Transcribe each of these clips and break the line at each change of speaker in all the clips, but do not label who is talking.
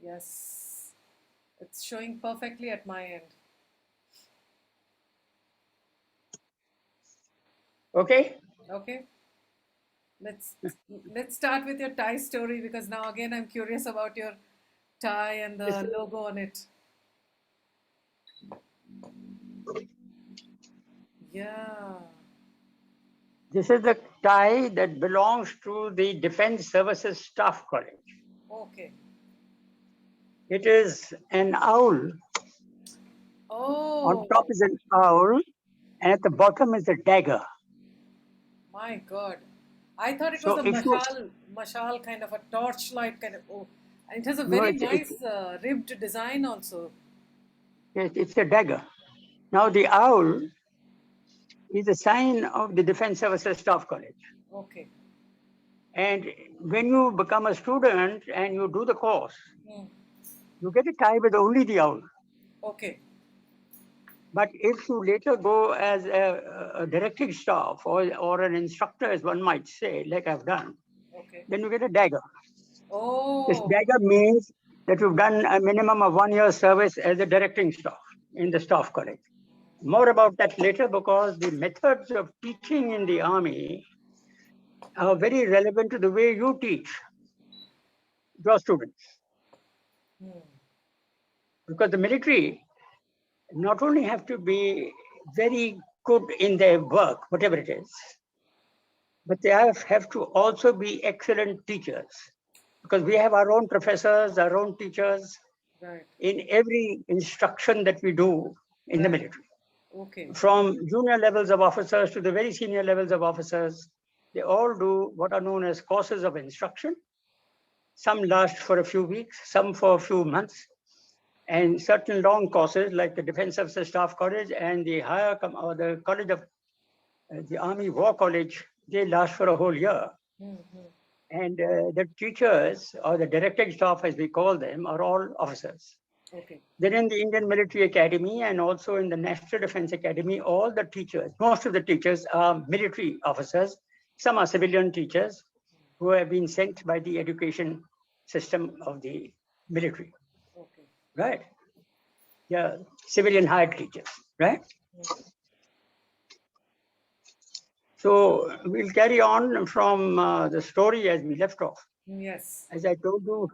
Yes. It's showing perfectly at my end.
Okay.
Okay. Let's let's start with your tie story because now again I'm curious about your tie and
This,
the logo on it. Yeah.
this is the tie that belongs to the Defense Services Staff College.
Okay.
It is an owl. On top
Oh
is an owl, and at the bottom is a dagger.
my God. I thought it was
So
a
if you
mashal kind of a torchlight kind of. Oh, and it has a
no,
very nice ribbed design also.
it's a dagger. Now the owl is a sign of the Defense Services Staff College.
Okay.
And when you become a student and you do the course,
Hmm.
you get a tie with only the owl.
Okay.
But if you later go as a directing staff or an instructor, as one might say, like I've done,
Okay.
then you get a dagger. This
Oh.
dagger means that you've done a minimum of 1 year service as a directing staff in the staff college. More about that later because the methods of teaching in the army are very relevant to the way you teach your students.
Hmm.
Because the military not only have to be very good in their work, whatever it is, but they have to also be excellent teachers. Because we have our own professors, our own teachers
Right.
in every instruction that we do in the
Right.
military.
Okay.
From junior levels of officers to the very senior levels of officers, they all do what are known as courses of instruction. Some last for a few weeks, some for a few months, and certain long courses like the Defense Services Staff College and the or the College of the Army War College, they last for a whole year.
Hmm.
And the teachers or the directing staff, as we call them, are all officers.
Okay.
Then in the Indian Military Academy and also in the National Defense Academy, all the teachers, most of the teachers are military officers. Some are civilian teachers who have been sent by the education system of the military,
Okay.
right? Yeah, civilian hired teachers, right? So we'll carry on from the story as we left off.
Yes.
As I told you,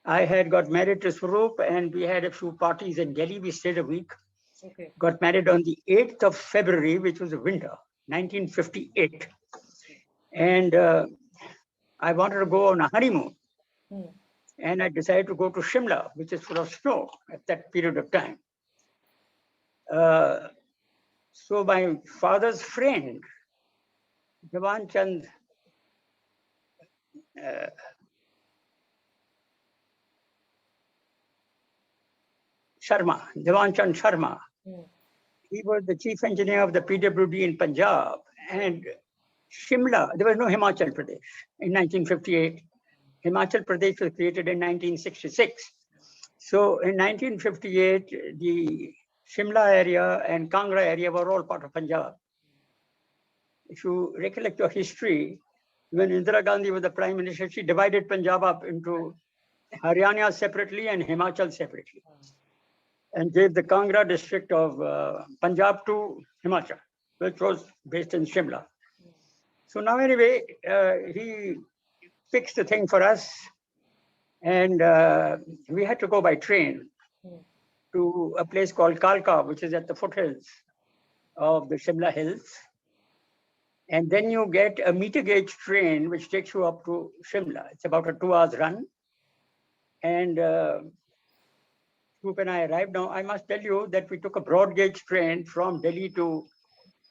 I had got married to Swaroop and we had a few parties in Delhi. We stayed a week.
Okay.
Got married on the 8th of February, which was a winter, 1958. And I wanted to go on a honeymoon.
Hmm.
And I decided to go to Shimla, which is full of snow at that period of time. So my father's friend, Jawan Chand Sharma,
Hmm.
he was the chief engineer of the PWD in Punjab. And Shimla, there was no Himachal Pradesh in 1958. Himachal Pradesh was created in 1966. So in 1958, the Shimla area and Kangra area were all part of Punjab. If you recollect your history, when Indira Gandhi was the prime minister, she divided Punjab up into Haryana separately and Himachal separately, and gave the Kangra district of Punjab to Himachal, which was based in Shimla. So now anyway, he fixed the thing for us, and we had to go by train to a place called Kalka, which is at the foothills of the Shimla Hills. And then you get a meter gauge train, which takes you up to Shimla. It's about a 2 hours run. And Swoop and I arrived. Now, I must tell you that we took a broad gauge train from Delhi to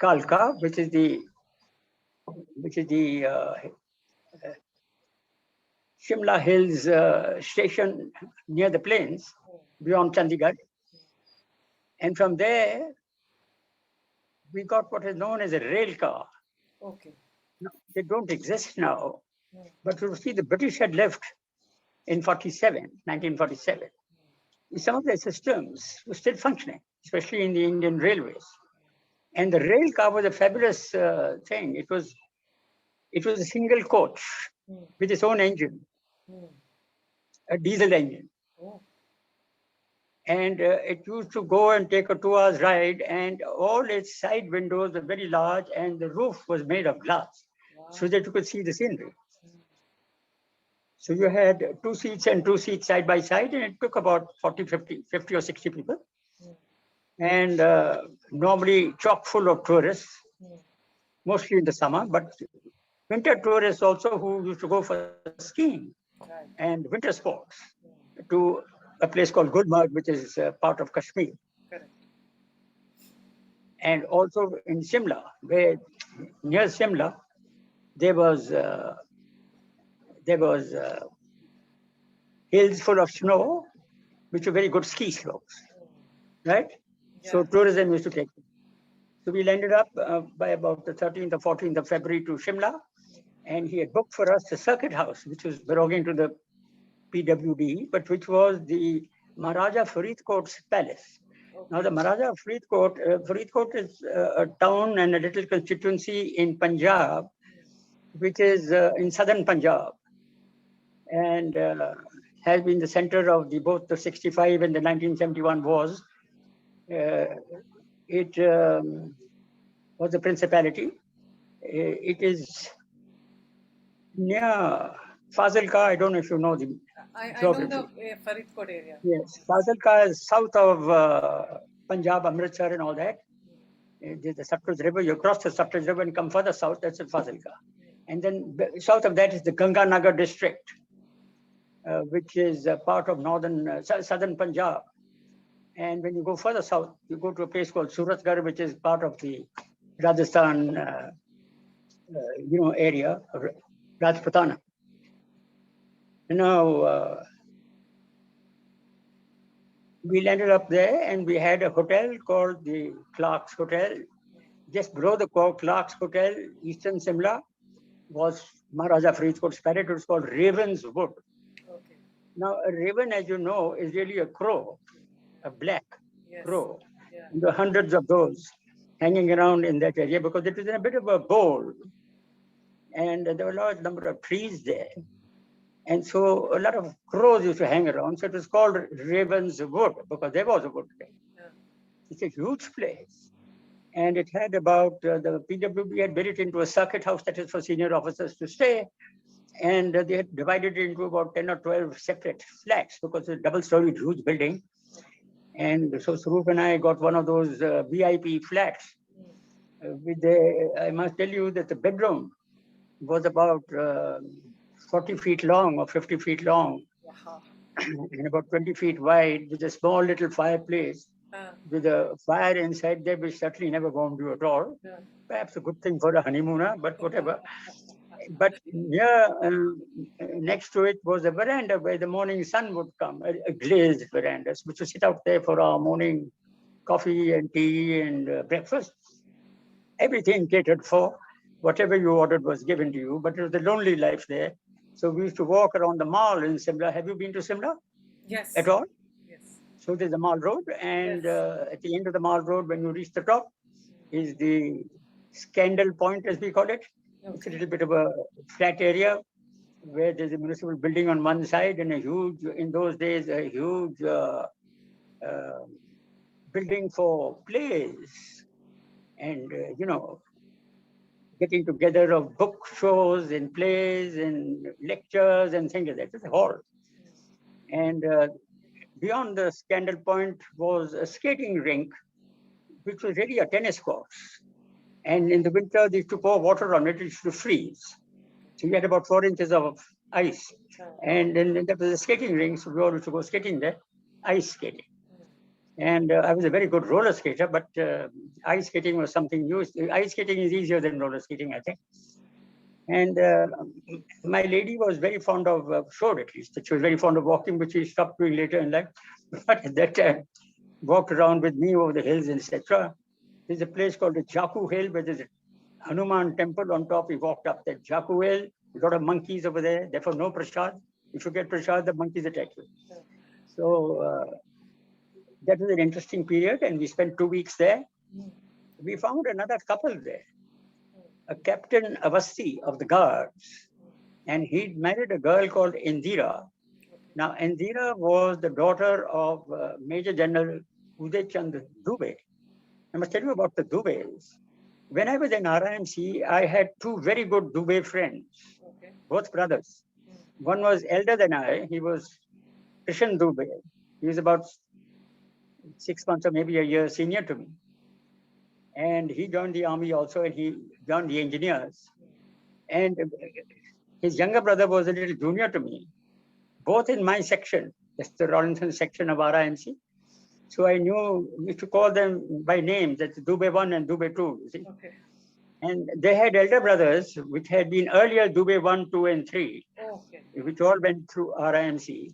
Kalka, which is the Shimla Hills station near the plains beyond Chandigarh. And from there, we got what is known as a rail car.
Okay.
No, they don't exist now, but you see, the British had left in 1947. Some of their systems were still functioning, especially in the Indian railways. And the rail car was a fabulous thing. It was a single coach with its own engine, a diesel engine.
Oh,
And it used to go and take a 2 hours ride, and all its side windows were very large, and the roof was made of glass so
wow.
that you could see the scenery.
Mm,
So you had two seats and two seats side by side, and it took about 40, 50 or 60 people.
mm,
And normally chock full of tourists,
mm.
mostly in the summer, but winter tourists also who used to go for skiing
Right.
and winter sports
Mm,
to a place called Gulmarg, which is part of Kashmir.
correct.
And also in Shimla, where near Shimla, there was uh, there was hills full of snow, which were very good ski slopes, right? So
Yeah.
tourism used to take. So we landed up by about the 13th or 14th of February to Shimla, and he had booked for us a circuit house, which was belonging to the PWD, but which was the Maharaja Faridkot's palace. Now,
Okay.
the Maharaja Faridkot is a town and a little constituency in Punjab, which is in southern Punjab, and has been the center of both the 65 and the 1971 wars. Uh, it was a principality. It is near Fazilka. I don't know if you know the
I know the
geography.
Faridkot area.
Yes, Fazilka is south of Punjab, Amritsar, and all that. There's the Satluj River. You cross the Satluj River and come further south. That's in Fazilka. And then south of that is the Ganganagar district, which is part of northern southern Punjab. And when you go further south, you go to a place called Suratgarh, which is part of the Rajasthan, area, Rajputana. Now, we landed up there, and we had a hotel called the Clark's Hotel. Just below the Clark's Hotel, Eastern Simla, was Maharaja Faridkot's palace. It was called Raven's Wood.
Okay.
Now, a raven, as you know, is really a crow, a black
Yes.
crow.
Yeah.
And there are hundreds of those hanging around in that area because it was in a bit of a bowl. And there were a large number of trees there. And so a lot of crows used to hang around. So it was called Raven's Wood because there was a wood there.
Yeah.
It's a huge place. And it had about, the PWB had built it into a circuit house that is for senior officers to stay. And they had divided it into about 10 or 12 separate flats because it's a double-storied huge building. And so Sarup and I got one of those VIP flats. I must tell you that the bedroom was about 40 feet long or 50 feet long
Wow.
and about 20 feet wide with a small little fireplace with a fire inside there, which certainly never warmed you at all.
Yeah.
Perhaps a good thing for a honeymooner, but whatever. But near, next to it was a veranda where the morning sun would come, a glazed veranda, which would sit out there for our morning coffee and tea and breakfast. Everything catered for. Whatever you ordered was given to you, but it was a lonely life there. So we used to walk around the mall in Simla. Have you been to Simla
Yes.
at all?
Yes.
So there's a mall road, and
Yes.
at the end of the mall road, when you reach the top, is the Scandal Point, as we call it. It's a
Okay.
little bit of a flat area where there's a municipal building on one side and in those days, a huge uh, building for plays and, getting together of book shows and plays and lectures and things like that. It's a hall. And beyond the Scandal Point was a skating rink, which was really a tennis course. And in the winter, they used to pour water on it, it used to freeze. So you had about 4 inches of ice. And then there was a skating rink, so we all used to go skating there, ice skating. And I was a very good roller skater, but ice skating was something new. Ice skating is easier than roller skating, I think. And my lady was very fond of, showed at least, that she was very fond of walking, which she stopped doing later in life. But at that time, walked around with me over the hills, etc. There's a place called the Jaku Hill, where there's a Hanuman temple on top. We walked up that Jaku Hill, a lot of monkeys over there, therefore no prasad. If you get prasad, the monkeys attack you. So that was an interesting period, and we spent 2 weeks there. We found another couple there, a Captain Avasti of the Guards, and he'd married a girl called Indira, Now, Indira was the daughter of Major General Uday Chand Dubey. I must tell you about the Dubeys. When I was in RIMC, I had two very good Dubey friends,
Okay.
both brothers. One was elder than I. He was Krishan Dubey. He was about 6 months or maybe a year senior to me. And he joined the army also, and he joined the engineers. And his younger brother was a little junior to me, both in my section. That's the Rawlinson section of RIMC. So I knew we used to call them by name. That's Dubey 1 and Dubey 2, you see.
Okay.
And they had elder brothers, which had been earlier Dubey 1, 2, and 3,
Okay.
which all went through RIMC.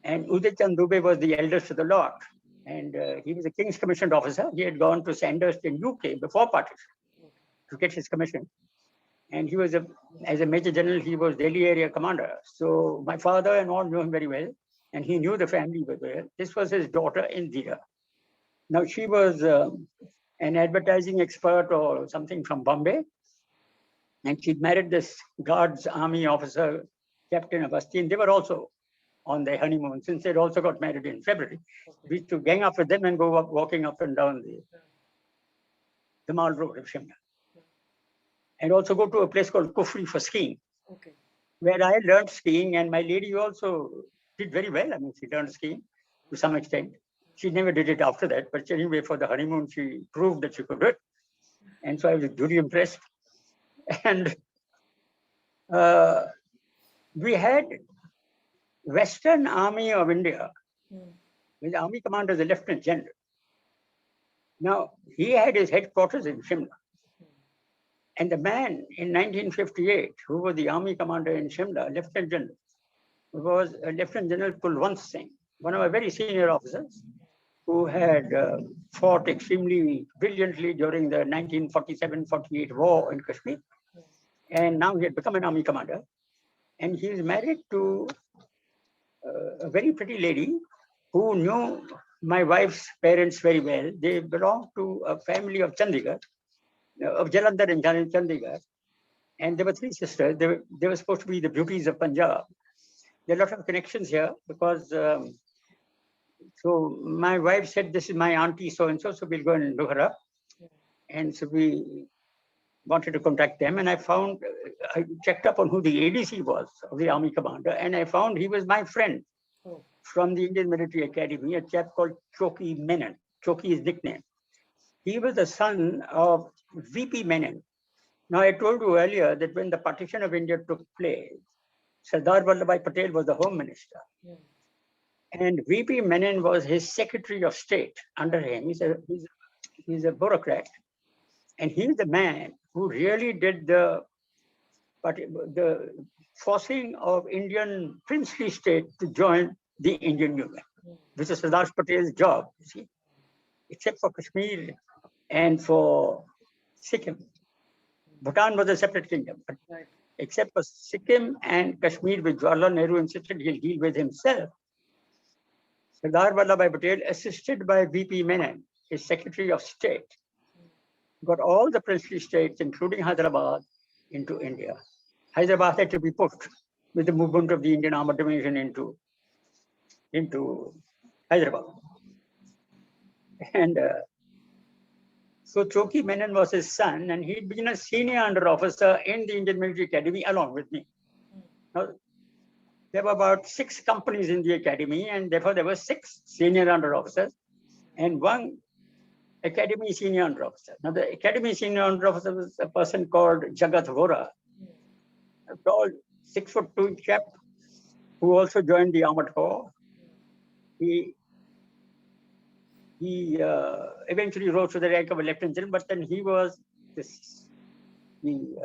And Uday Chand Dubey was the eldest of the lot. And he was a King's Commissioned officer. He had gone to Sandhurst in UK before partition to get his commission. And he was, as a Major General, he was Delhi area commander. So my father and all knew him very well. And he knew the family very well. This was his daughter, Indira. Now, she was an advertising expert or something from Bombay. And she married this Guards Army officer, Captain Avasti. And they were also on their honeymoon, since they'd also got married in February. We used to gang up with them and go up, walking up and down the Mall Road of Shimla. And also go to a place called Kufri for skiing,
Okay.
where I learned skiing, and my lady also did very well. I mean, she learned skiing to some extent. She never did it after that, but anyway, for the honeymoon, she proved that she could do it. And so I was duly impressed. And we had Western Army of India, with the army commander as a lieutenant general. Now, he had his headquarters in Shimla. And the man in 1958, who was the army commander in Shimla, Lieutenant General, was Lieutenant General Kulwant Singh, one of our very senior officers who had fought extremely brilliantly during the 1947-48 war in Kashmir. And now he had become an army commander. And he is married to a very pretty lady who knew my wife's parents very well. They belonged to a family of Chandigarh, of Jalandhar and Chandigarh. And there were three sisters. They were supposed to be the beauties of Punjab. There are a lot of connections here because, so my wife said, this is my auntie so-and-so, so we'll go and look her up. And so we wanted to contact them. And I found, I checked up on who the ADC was of the army commander. And I found he was my friend from the Indian Military Academy, a chap called Choki Menon. Choki is nickname. He was the son of VP Menon. Now, I told you earlier that when the partition of India took place, Sardar Vallabhbhai Patel was the Home Minister. And VP Menon was his Secretary of State under him. He's a bureaucrat. And he's the man who really did the forcing of Indian princely state to join the Indian Union, which is Sardar Patel's job, you see, except for Kashmir and for Sikkim. Bhutan was a separate kingdom, but except for Sikkim and Kashmir, which Jawaharlal Nehru insisted he'll deal with himself, Sardar Vallabhbhai Patel, assisted by VP Menon, his Secretary of State, got all the princely states, including Hyderabad, into India. Hyderabad had to be put with the movement of the Indian Armored Division into Hyderabad. And so Choki Menon was his son, and he'd been a senior under officer in the Indian Military Academy along with me. Now, there were about 6 companies in the academy, and therefore there were 6 senior under officers and 1 academy senior under officer. Now, the academy senior under officer was a person called Jagat Vora, a tall 6'2" chap who also joined the Armored Corps. He eventually rose to the rank of a lieutenant general, but then he was the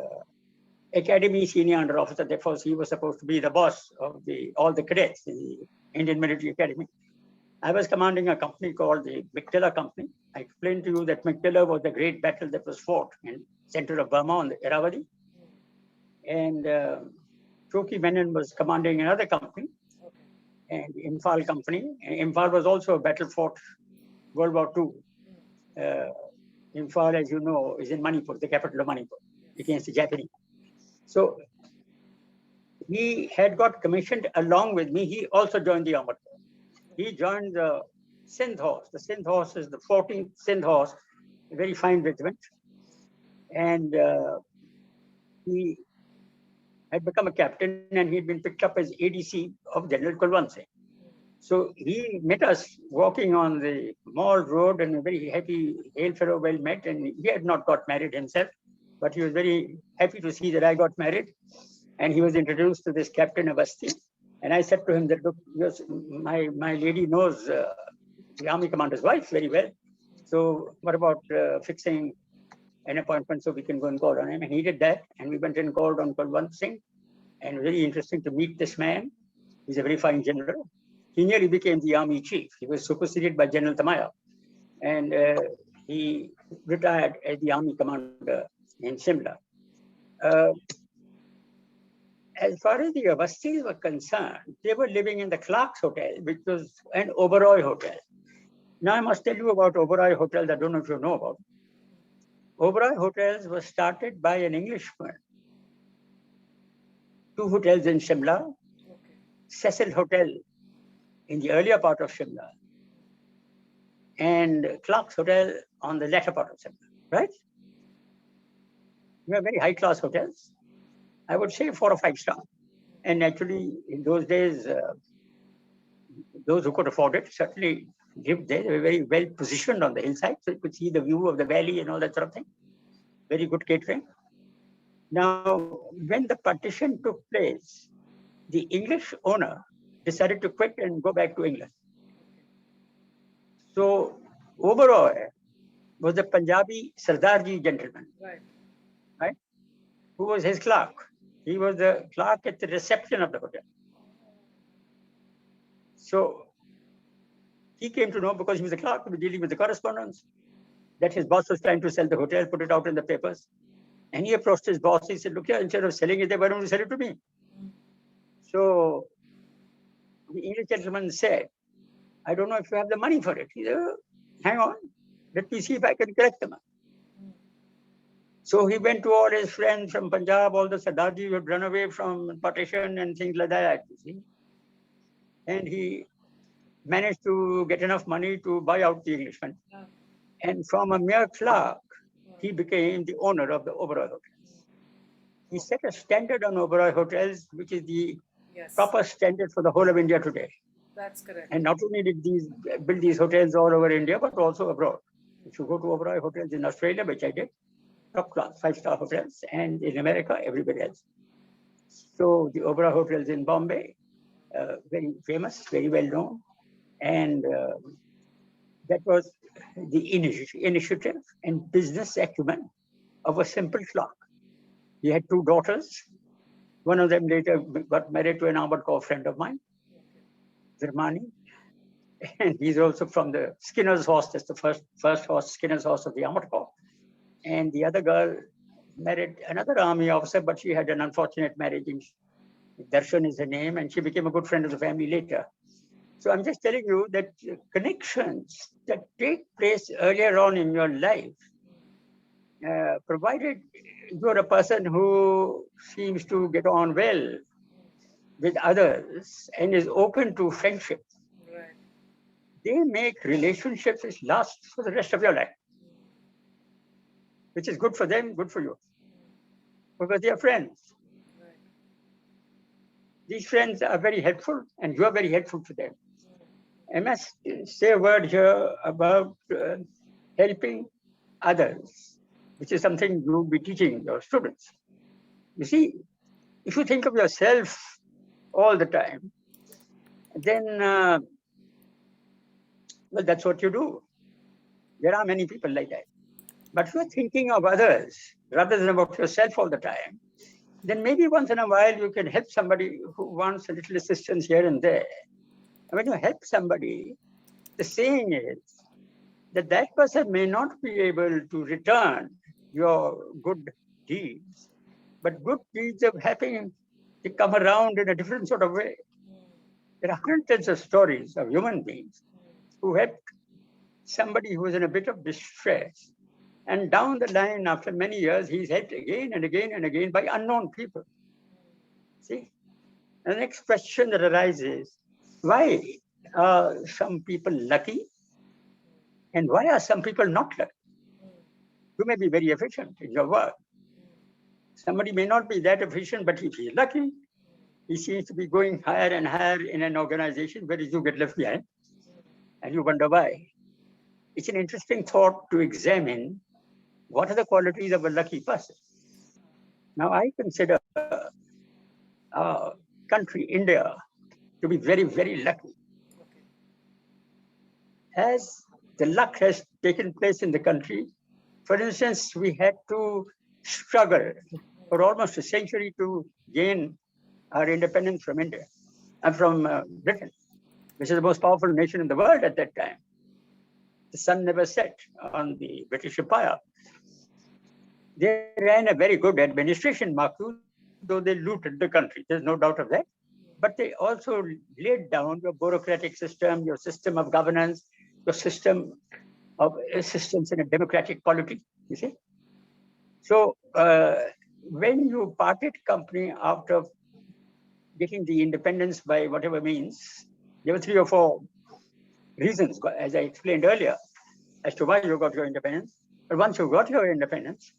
academy senior under officer. Therefore, he was supposed to be the boss of all the cadets in the Indian Military Academy. I was commanding a company called the Mictilla Company. I explained to you that Mictilla was the great battle that was fought in center of Burma on the Irrawaddy. And Choki Menon was commanding another company, and Imphal Company. And Imphal was also a battle fought World War II. Imphal, as you know, is in Manipur, the capital of Manipur, against the Japanese. So he had got commissioned along with me. He also joined the armored corps. He joined the Sindh Horse. The Sindh Horse is the 14th Sindh Horse, a very fine regiment. And he had become a captain and he'd been picked up as ADC of General Kulwant Singh. So he met us walking on the Mall Road and a very happy, hail fellow, well met. And he had not got married himself, but he was very happy to see that I got married. And he was introduced to this Captain Avasti. And I said to him that, look, my lady knows the army commander's wife very well. So what about fixing an appointment so we can go and call on him? And he did that. And we went and called on Kulwant Singh. And very interesting to meet this man. He's a very fine general. He nearly became the army chief. He was superseded by General Tamaya. And he retired as the army commander in Simla. As far as the Avastis were concerned, they were living in the Clark's Hotel, which was an Oberoi hotel. Now I must tell you about Oberoi hotels. I don't know if you know about. Oberoi hotels were started by an Englishman. 2 hotels in Shimla, Cecil Hotel in the earlier part of Shimla, and Clark's Hotel on the latter part of Shimla, right? We are very high-class hotels. I would say 4 or 5 star. And actually, in those days, those who could afford it certainly lived there. They were very well positioned on the hillside, so you could see the view of the valley and all that sort of thing. Very good catering. Now, when the partition took place, the English owner decided to quit and go back to England. So Oberoi was the Punjabi Sardarji gentleman, right? Who was his clerk. He was the clerk at the reception of the hotel. So he came to know, because he was a clerk, he was dealing with the correspondence, that his boss was trying to sell the hotel, put it out in the papers. And he approached his boss. He said, look here, instead of selling it, why don't you sell it to me? So the English gentleman said, I don't know if you have the money for it. He said, hang on, let me see if I can collect the money. So he went to all his friends from Punjab, all the Sardarji who had run away from partition and things like that, you see. And he managed to get enough money to buy out the Englishman. And from a mere clerk, he became the owner of the Oberoi Hotels. He set a standard on Oberoi Hotels, which is the proper standard for the whole of India today.
That's correct.
And not only did build these hotels all over India, but also abroad. If you go to Oberoi Hotels in Australia, which I did, top class, 5-star hotels, and in America, everybody else. So the Oberoi Hotels in Bombay, very famous, very well known. And that was the initiative and business acumen of a simple clerk. He had 2 daughters. One of them later got married to an armored corps friend of mine, Zirmani. And he's also from the Skinner's Horse. That's the first horse, Skinner's Horse of the armored corps. And the other girl married another army officer, but she had an unfortunate marriage. Darshan is her name, and she became a good friend of the family later. So I'm just telling you that connections that take place earlier on in your life, provided you're a person who seems to get on well with others and is open to friendship, they make relationships which last for the rest of your life, which is good for them, good for you, because they are friends. These friends are very helpful, and you are very helpful to them. I must say a word here about helping others, which is something you'll be teaching your students. You see, if you think of yourself all the time, then, well, that's what you do. There are many people like that. But if you're thinking of others rather than about yourself all the time, then maybe once in a while you can help somebody who wants a little assistance here and there. And when you help somebody, the saying is that that person may not be able to return your good deeds, but good deeds of helping to come around in a different sort of way. There are hundreds of stories of human beings who helped somebody who was in a bit of distress. And down the line, after many years, he's helped again and again and again by unknown people. See? The next question that arises, why are some people lucky and why are some people not lucky? You may be very efficient in your work. Somebody may not be that efficient, but if he's lucky, he seems to be going higher and higher in an organization, whereas you get left behind and you wonder why. It's an interesting thought to examine what are the qualities of a lucky person. Now, I consider our country, India, to be very, very lucky.
Okay.
As the luck has taken place in the country, for instance, we had to struggle for almost a century to gain our independence from India and from Britain, which is the most powerful nation in the world at that time. The sun never set on the British Empire. They ran a very good administration, Mark, though they looted the country. There's no doubt of that. But they also laid down your bureaucratic system, your system of governance, your system of systems in a democratic polity, you see. So when you parted company after getting the independence by whatever means, there were 3 or 4 reasons, as I explained earlier, as to why you got your independence. But once you got your independence,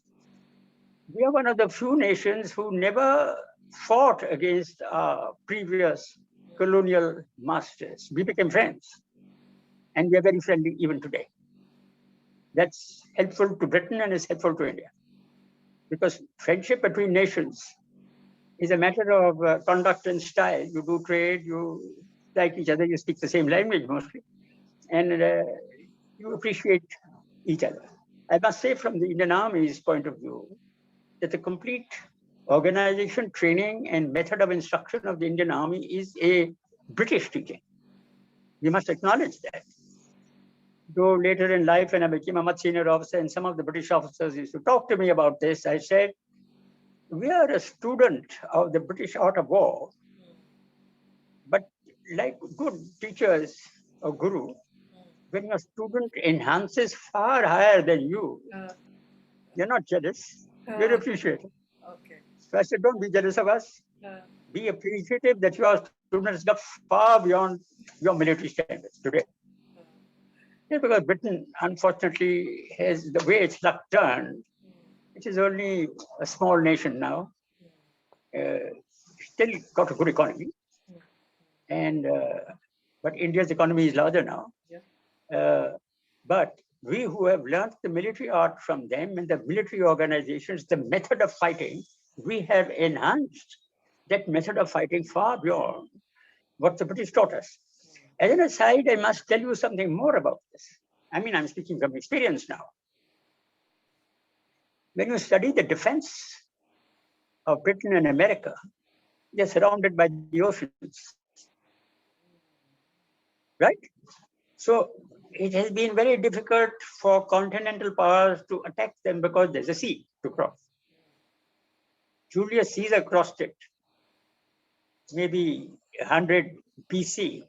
we are one of the few nations who never fought against our previous colonial masters. We became friends, and we are very friendly even today. That's helpful to Britain and is helpful to India, because friendship between nations is a matter of conduct and style. You do trade, you like each other, you speak the same language mostly, and you appreciate each other. I must say, from the Indian Army's point of view, that the complete organization, training, and method of instruction of the Indian Army is a British teaching. We must acknowledge that. Though later in life, when I became a much senior officer, and some of the British officers used to talk to me about this, I said, we are a student of the British art of war, but like good teachers or guru, when your student enhances far higher than you, you're not jealous, you're appreciative.
Okay.
So I said, don't be jealous of us. Be appreciative that your students got far beyond your military standards today. Yeah, because Britain, unfortunately, has the way its luck turned. It is only a small nation now, still got a good economy, and but India's economy is larger now. But we who have learned the military art from them and the military organizations, the method of fighting, we have enhanced that method of fighting far beyond what the British taught us. As an aside, I must tell you something more about this. I mean, I'm speaking from experience now. When you study the defense of Britain and America, they're surrounded by the oceans, right? So it has been very difficult for continental powers to attack them because there's a sea to cross. Julius Caesar crossed it, maybe 100 BC,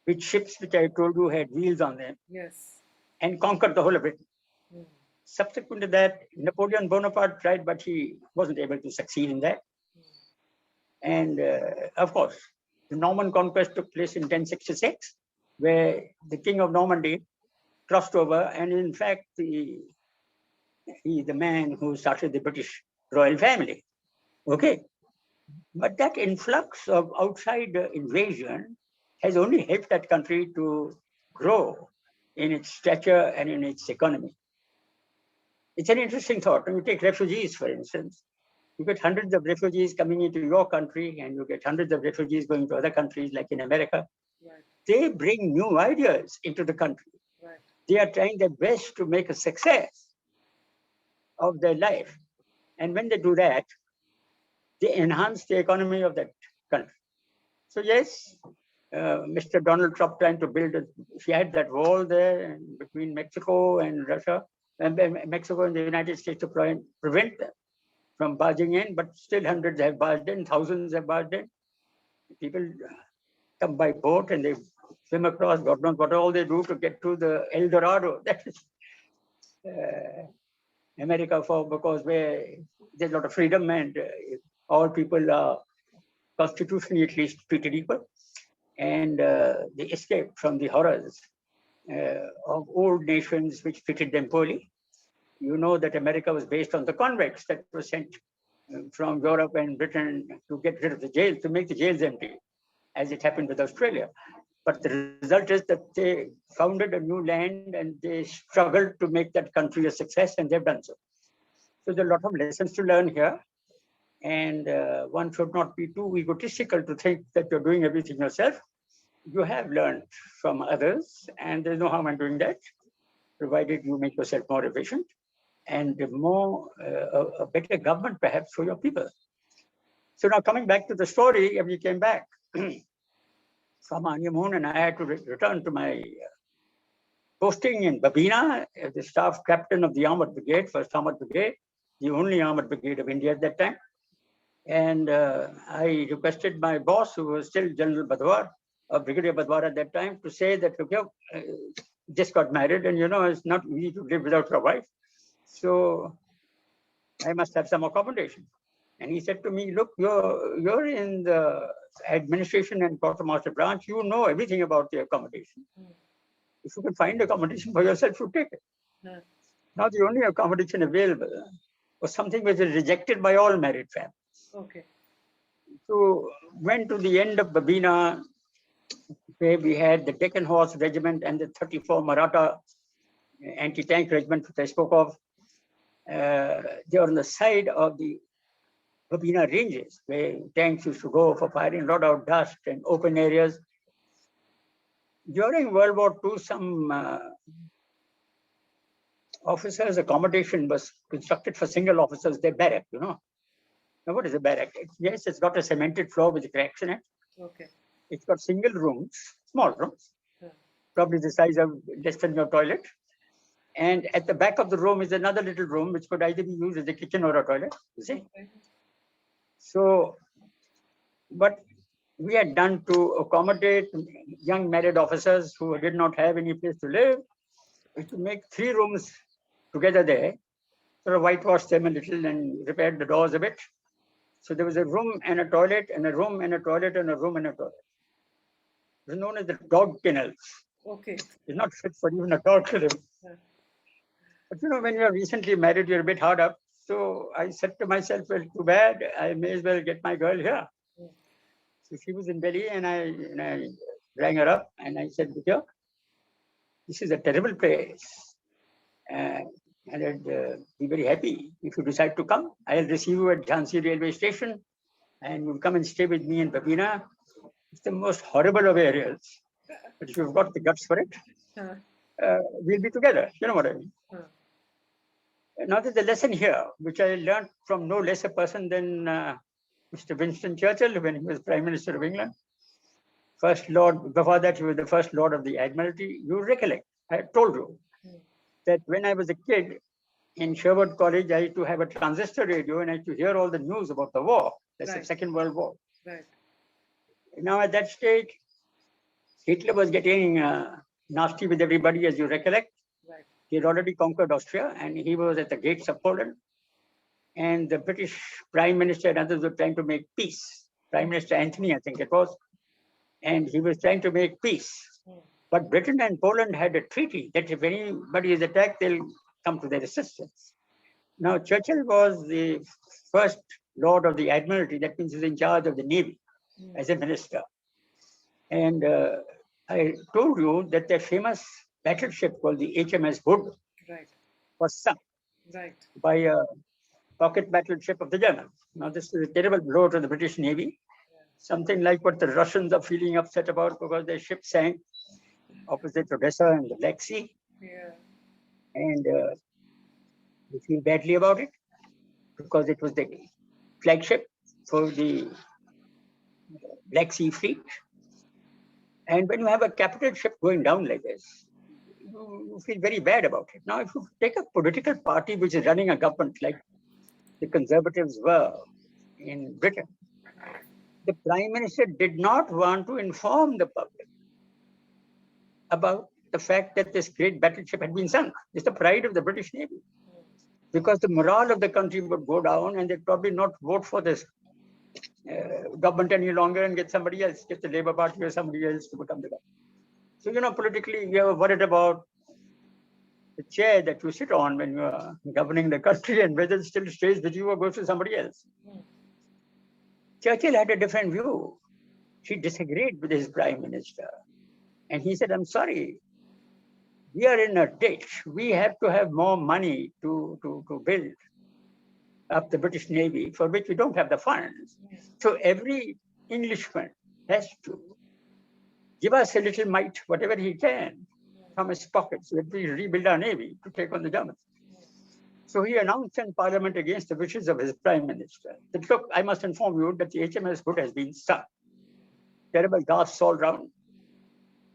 with ships which I told you had wheels on them.
Yes.
And conquered the whole of Britain. Subsequent to that, Napoleon Bonaparte tried, but he wasn't able to succeed in that. And of course, the Norman conquest took place in 1066, where the King of Normandy crossed over, and in fact, he's the man who started the British royal family. Okay. But that influx of outside invasion has only helped that country to grow in its stature and in its economy. It's an interesting thought. When you take refugees, for instance, you get hundreds of refugees coming into your country, and you get hundreds of refugees going to other countries, like in America. Right. They bring new ideas into the country. Right. They are trying their best to make a success of their life. And when they do that, they enhance the economy of that country. So yes, Mr. Donald Trump trying to build, he had that wall there between Mexico and Russia, and Mexico and the United States to prevent them from barging in, but still hundreds have barged in, thousands have barged in. People come by boat and they swim across, God knows what all they do to get to the El Dorado. That is America, for because where there's a lot of freedom and all people are constitutionally at least treated equal, and they escaped from the horrors of old nations which treated them poorly. You know that America was based on the convicts that were sent from Europe and Britain to get rid of the jails, to make the jails empty, as it happened with Australia. But the result is that they founded a new land and they struggled to make that country a success, and they've done so. So there are a lot of lessons to learn here. And one should not be too egotistical to think that you're doing everything yourself. You have learned from others, and there's no harm in doing that, provided you make yourself more efficient and more a better government perhaps for your people. So now coming back to the story, we came back from honeymoon, and I had to return to my posting in Babina as the staff captain of the Armored Brigade, 1st Armored Brigade, the only armored brigade of India at that time. And I requested my boss, who was still General Badwar, Brigadier Badwar at that time, to say that, look, just got married, and it's not easy to live without your wife. So I must have some accommodation. And he said to me, look, you're in the administration and quartermaster branch. You know everything about the accommodation. If you can find accommodation for yourself, you take it. Now, the only accommodation available was something which is rejected by all married families.
Okay.
So went to the end of Babina, where we had the Deccan Horse Regiment and the 34 Maratha anti-tank regiment, which I spoke of. They were on the side of the Babina ranges, where tanks used to go for firing, a lot of dust and open areas. During World War II, some officers' accommodation was constructed for single officers, their barrack, Now, what is a barrack? Yes, it's got a cemented floor with cracks in it.
Okay.
It's got single rooms, small rooms, probably the size of less than your toilet. And at the back of the room is another little room, which could either be used as a kitchen or a toilet, you see.
Okay.
So, what we had done to accommodate young married officers who did not have any place to live is to make 3 rooms together there, sort of whitewashed them a little and repaired the doors a bit. So there was a room and a toilet and a room and a toilet and a room and a toilet. It was known as the dog kennels.
Okay.
It's not fit for even a dog to live. But when you're recently married, you're a bit hard up. So I said to myself, well, too bad, I may as well get my girl here. So she was in Delhi, and I rang her up and I said, look here, this is a terrible place. And I'd be very happy if you decide to come. I'll receive you at Jhansi railway station, and you'll come and stay with me in Babina. It's the most horrible of areas. But if you've got the guts for it, we'll be together. You know what I mean? Now, there's a lesson here, which I learned from no less a person than Mr. Winston Churchill when he was Prime Minister of England. First Lord, before that, he was the First Lord of the Admiralty. You recollect, I told you that when I was a kid in Sherwood College, I used to have a transistor radio and I used to hear all the news about the war. That's the Second World War.
Right.
Now, at that stage, Hitler was getting nasty with everybody, as you recollect.
Right.
He had already conquered Austria and he was at the gates of Poland. And the British Prime Minister and others were trying to make peace. Prime Minister Anthony, I think it was. And he was trying to make peace. But Britain and Poland had a treaty that if anybody is attacked, they'll come to their assistance. Now, Churchill was the First Lord of the Admiralty. That means he's in charge of the Navy as a minister. And I told you that the famous battleship called the HMS Hood was sunk by a pocket battleship of the Germans. Now, this is a terrible blow to the British Navy, something like what the Russians are feeling upset about because their ship sank opposite Odessa in the Black Sea. And we feel badly about it because it was the flagship for the Black Sea Fleet. And when you have a capital ship going down like this, you feel very bad about it. Now, if you take a political party which is running a government like the Conservatives were in Britain, the Prime Minister did not want to inform the public about the fact that this great battleship had been sunk. It's the pride of the British Navy. Because the morale of the country would go down and they'd probably not vote for this government any longer and get somebody else, get the Labour Party or somebody else to become the government. So, politically, you are worried about the chair that you sit on when you are governing the country and whether it still stays with you or goes to somebody else. Churchill had a different view. She disagreed with his prime minister. And he said, I'm sorry, we are in a ditch. We have to have more money to build up the British Navy, for which we don't have the funds. So every Englishman has to give us a little mite, whatever he can, from his pockets, so that we rebuild our Navy to take on the Germans. So he announced in Parliament against the wishes of his Prime Minister that, look, I must inform you that the HMS Hood has been sunk. Terrible gasps all round,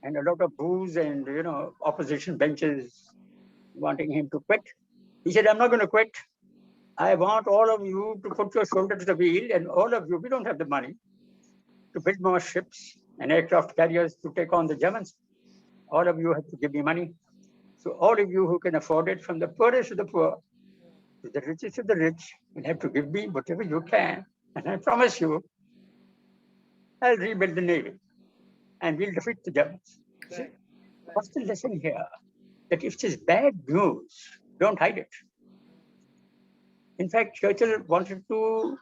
and a lot of boos and, opposition benches wanting him to quit. He said, I'm not going to quit. I want all of you to put your shoulder to the wheel, and all of you, we don't have the money to build more ships and aircraft carriers to take on the Germans. All of you have to give me money. So all of you who can afford it, from the poorest to the poor, to the richest to the rich, will have to give me whatever you can. And I promise you, I'll rebuild the Navy and we'll defeat the Germans.
Right.
What's the lesson here? That if it is bad news, don't hide it. In fact, Churchill wanted to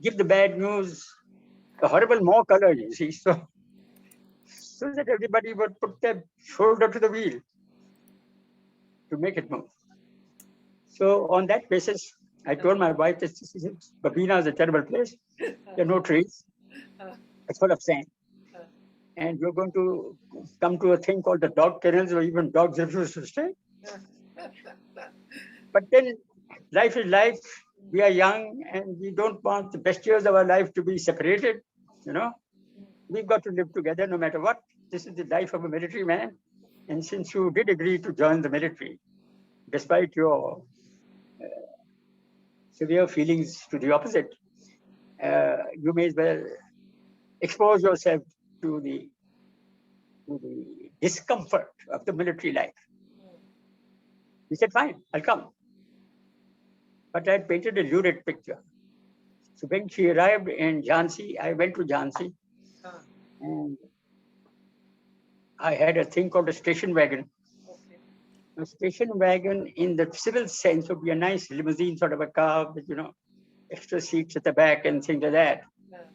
give the bad news a horrible more color, you see, so that everybody would put their shoulder to the wheel to make it move. So on that basis, I told my wife that Babina is a terrible place. There are no trees. It's full of sand. And you're going to come to a thing called the dog kennels where even dogs refuse to stay. But then life is life. We are young and we don't want the best years of our life to be separated. We've got to live together no matter what. This is the life of a military man. And since you did agree to join the military, despite your severe feelings to the opposite, you may as well expose yourself to the discomfort of the military life. He said, fine, I'll come. But I had painted a lurid picture. So when she arrived in Jhansi, I went to Jhansi, and I had a thing called a station wagon. A station wagon in the civil sense would be a nice limousine sort of a car with, extra seats at the back and things like that.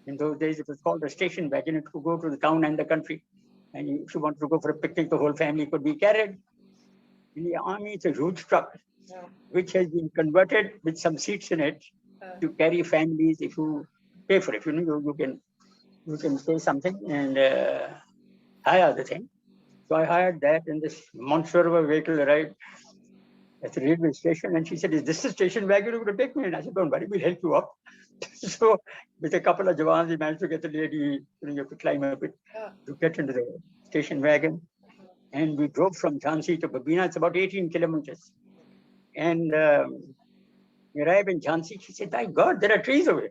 In those days, it was called a station wagon. It could go to the town and the country. And if you wanted to go for a picnic, the whole family could be carried. In the army, it's a huge truck, which has been converted with some seats in it to carry families. If you pay for it, you can pay something and hire the thing. So I hired that, and this monster of a vehicle arrived at the railway station, and she said, is this the station wagon you're going to take me? And I said, don't worry, we'll help you up. So with a couple of Jawans, we managed to get the lady, you have to climb up it to get into the station wagon. And we drove from Jhansi to Babina. It's about 18 kilometers. And we arrived in Jhansi. She said, my God, there are trees over here.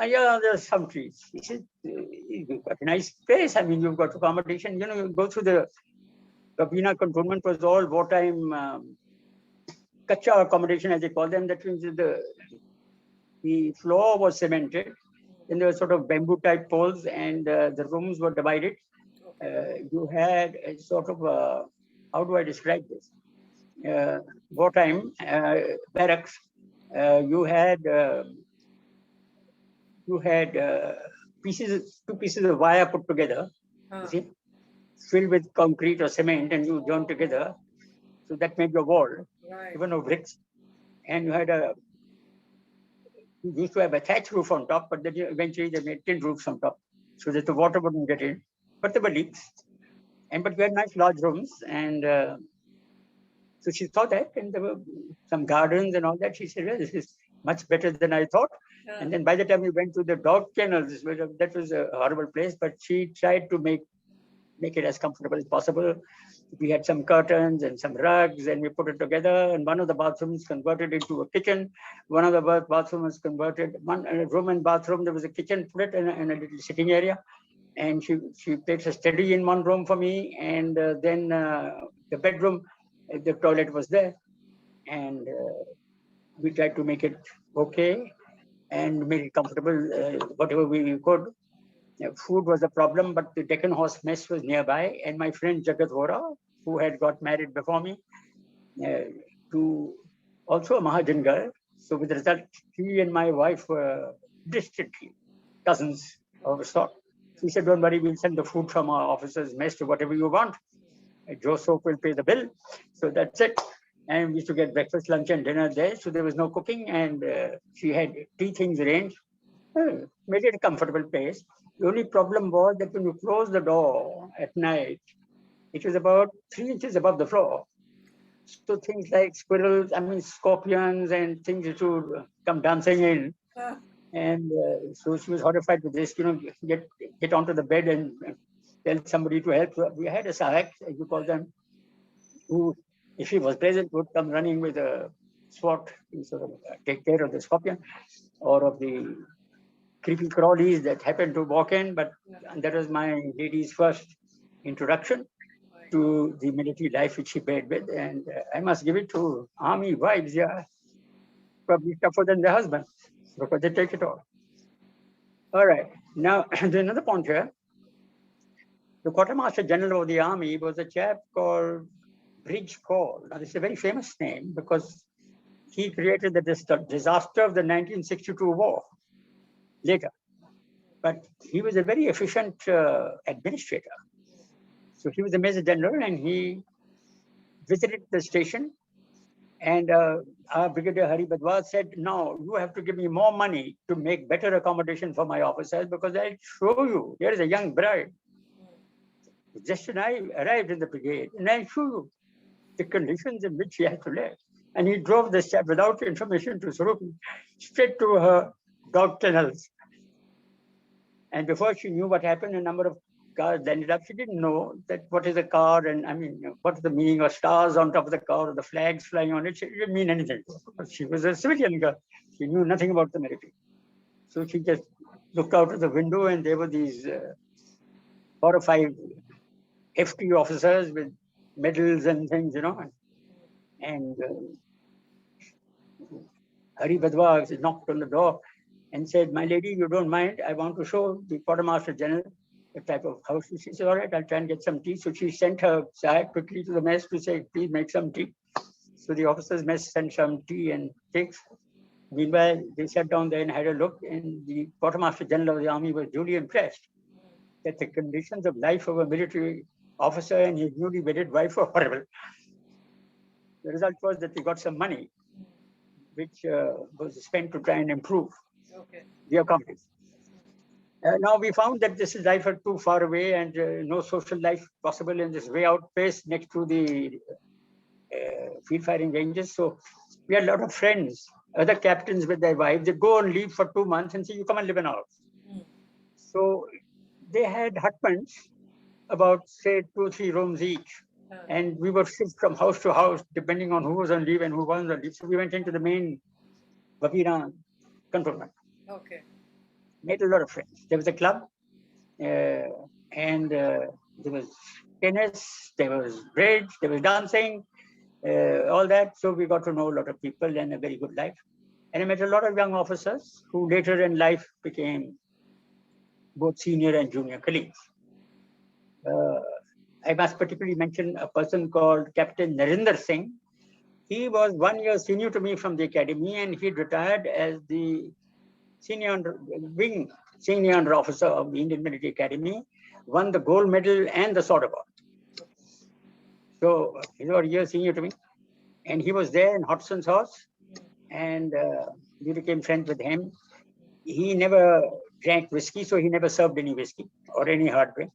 Yeah, there's some trees. He said, you've got a nice place. I mean, you've got accommodation. You go through the Babina cantonment was all wartime kacha accommodation, as they call them. That means the floor was cemented. Then there were sort of bamboo type poles, and the rooms were divided. You had a sort of, how do I describe this? Wartime barracks. You had two pieces of wire put together, you see, filled with concrete or cement, and you joined together. So that made your wall.
Right.
Even no bricks. And you used to have a thatch roof on top, but then eventually they made tin roofs on top so that the water wouldn't get in. But there were leaks. But we had nice large rooms. And so she saw that, and there were some gardens and all that. She said, well, this is much better than I thought. And then by the time we went to the dog kennels, that was a horrible place, but she tried to make it as comfortable as possible. We had some curtains and some rugs, and we put it together. And one of the bathrooms converted into a kitchen. One of the bathrooms was converted, one room and bathroom, there was a kitchen, put it in a little sitting area. And she placed a study in one room for me. And then the bedroom, the toilet was there. And we tried to make it okay. and made it comfortable, whatever we could. Food was a problem, but the Deccan Horse Mess was nearby, and my friend Jagat Vora, who had got married before me, to also a Mahajan girl. So with the result, he and my wife were distant cousins of a sort. She said, "Don't worry, we'll send the food from our officers' mess to whatever you want. Joe Soap will pay the bill." So that's it. And we used to get breakfast, lunch, and dinner there. So there was no cooking, and she had tea things arranged. Made it a comfortable place. The only problem was that when you close the door at night, it was about 3 inches above the floor. So things like squirrels, I mean scorpions, and things that would come dancing in. And so she was horrified with this. Get onto the bed and tell somebody to help. We had a sahak, as you call them, who, if he was present, would come running with a sword to sort of take care of the scorpion or of the creepy crawlies that happened to walk in. But that was my lady's first introduction to the military life which she paired with. And I must give it to army wives, yeah, probably tougher than the husband because they take it all. All right. Now, there's another point here. The Quartermaster General of the Army was a chap called Bridge Call. Now, this is a very famous name because he created the disaster of the 1962 war later. But he was a very efficient administrator. So he was a Major General and he visited the station. And our Brigadier Hari Badwar said, "No, you have to give me more money to make better accommodation for my officers because I'll show you. Here is a young bride. Just and I arrived in the brigade and I'll show you the conditions in which she had to live." And he drove the chap without information to Surupi, straight to her dog kennels. And before she knew what happened, a number of cars landed up. She didn't know that what is a car and what is the meaning of stars on top of the car or the flags flying on it. She didn't mean anything because she was a civilian girl. She knew nothing about the military. So she just looked out of the window and there were these 4 or 5 FT officers with medals and things, And Hari Badwa knocked on the door and said, "My lady, you don't mind? I want to show the Quartermaster General the type of house." She said, "All right, I'll try and get some tea." So she sent her sahib quickly to the mess to say, "Please make some tea." So the officers' mess sent some tea and cakes. Meanwhile, they sat down there and had a look, and the Quartermaster General of the Army was duly impressed that the conditions of life of a military officer and his newly wedded wife were horrible. The result was that we got some money, which was spent to try and improve the accommodation. Now we found that this is life too far away and no social life possible in this way out place next to the field firing ranges. So we had a lot of friends, other captains with their wives. They go on leave for 2 months and say, "You come and live in our house." So they had hutments, about say 2 or 3 rooms each. And we were shipped from house to house depending on who was on leave and who wasn't on leave. So we went into the main Vapira cantonment.
Okay.
Made a lot of friends. There was a club, and there was tennis, there was bridge, there was dancing, all that. So we got to know a lot of people and a very good life. And I met a lot of young officers who later in life became both senior and junior colleagues. I must particularly mention a person called Captain Narinder Singh. He was 1 year senior to me from the academy, and he retired as the wing senior under officer of the Indian Military Academy, won the gold medal and the sword award. So he was a year senior to me, and he was there in Hodgson's house, and we became friends with him. He never drank whiskey, so he never served any whiskey or any hard drink.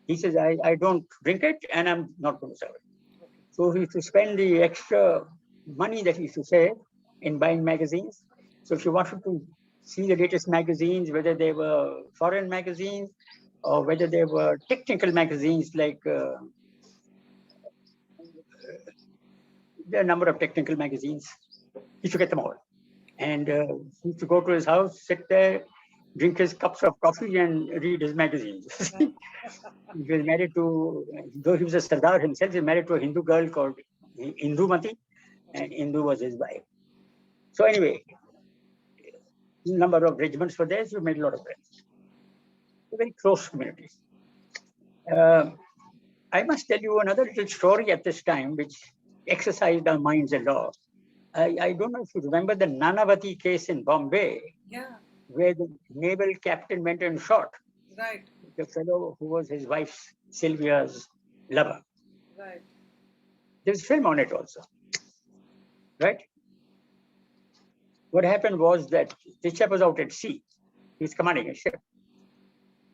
He says, I don't drink it and I'm not going to serve it. So he used to spend the extra money that he used to save in buying magazines. So if you wanted to see the latest magazines, whether they were foreign magazines or whether they were technical magazines, like there are a number of technical magazines, he used to get them all. And he used to go to his house, sit there, drink his cups of coffee and read his magazines. He was married to, though he was a Sardar himself, he was married to a Hindu girl called Indumati, and Indu was his wife. So anyway, number of regiments were there, so we made a lot of friends. A very close community. I must tell you another little story at this time, which exercised our minds a lot. I don't know if you remember the Nanavati case in Bombay,
Yeah,
where the naval captain went and shot
right,
the fellow who was his wife Sylvia's lover.
right.
There's a film on it also, right? What happened was that this chap was out at sea. He was commanding a ship.